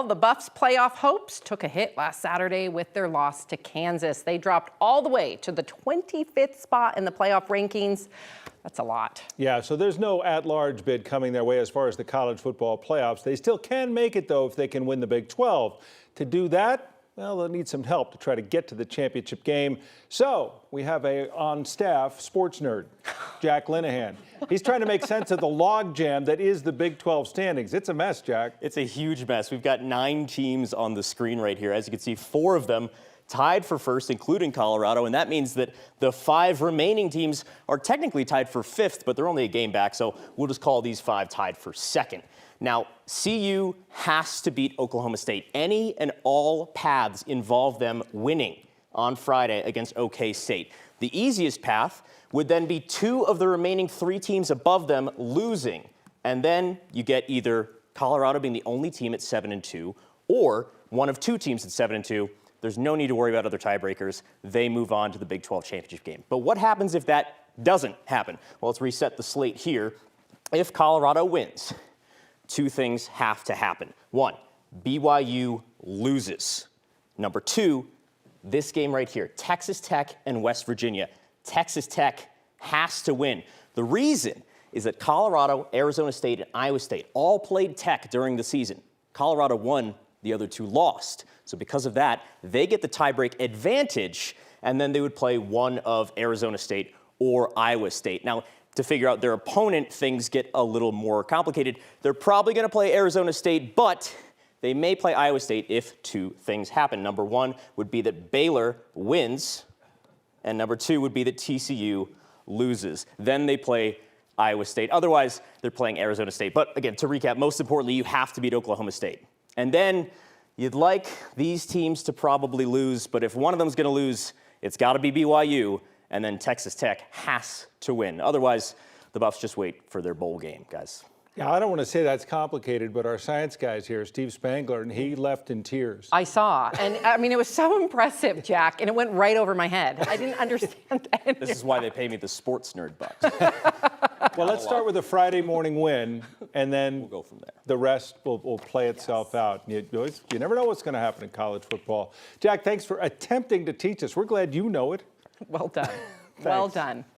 The Buffs' playoff hopes took a hit last Saturday with their loss to Kansas. They dropped all the way to the 25th spot in the playoff rankings. That's a lot. Yeah, so there's no at-large bid coming their way as far as the college football playoffs. They still can make it, though, if they can win the Big 12. To do that, well, they'll need some help to try to get to the championship game. So we have a on-staff sports nerd, Jack Linehan. He's trying to make sense of the logjam that is the Big 12 standings. It's a mess, Jack. It's a huge mess. We've got 9 teams on the screen right here. As you can see, 4 of them tied for first, including Colorado, and that means that the 5 remaining teams are technically tied for 5th, but they're only a game back, so we'll just call these 5 tied for 2nd. Now, CU has to beat Oklahoma State. Any and all paths involve them winning on Friday against OK State. The easiest path would then be 2 of the remaining 3 teams above them losing, and then you get either Colorado being the only team at 7-2 or one of 2 teams at 7-2. There's no need to worry about other tiebreakers. They move on to the Big 12 championship game. But what happens if that doesn't happen? Well, let's reset the slate here. If Colorado wins, 2 things have to happen. 1, BYU loses. Number 2, this game right here, Texas Tech and West Virginia. Texas Tech has to win. The reason is that Colorado, Arizona State, and Iowa State all played Tech during the season. Colorado won, the other 2 lost. So because of that, they get the tiebreak advantage, and then they would play one of Arizona State or Iowa State. Now, to figure out their opponent, things get a little more complicated. They're probably going to play Arizona State, but they may play Iowa State if 2 things happen. Number 1 would be that Baylor wins, and number 2 would be that TCU loses. Then they play Iowa State. Otherwise, they're playing Arizona State. But again, to recap, most importantly, you have to beat Oklahoma State. And then you'd like these teams to probably lose, but if one of them's going to lose, it's got to be BYU, and then Texas Tech has to win. Otherwise, the Buffs just wait for their bowl game, guys. Yeah, I don't want to say that's complicated, but our science guy's here, Steve Spangler, and he left in tears. I saw, and I mean, it was so impressive, Jack, and it went right over my head. I didn't understand that. This is why they pay me the sports nerd bucks. Well, let's start with a Friday morning win, and then we'll go from there. The rest will play itself out. You never know what's going to happen in college football. Jack, thanks for attempting to teach us. We're glad you know it. Well done. Well done.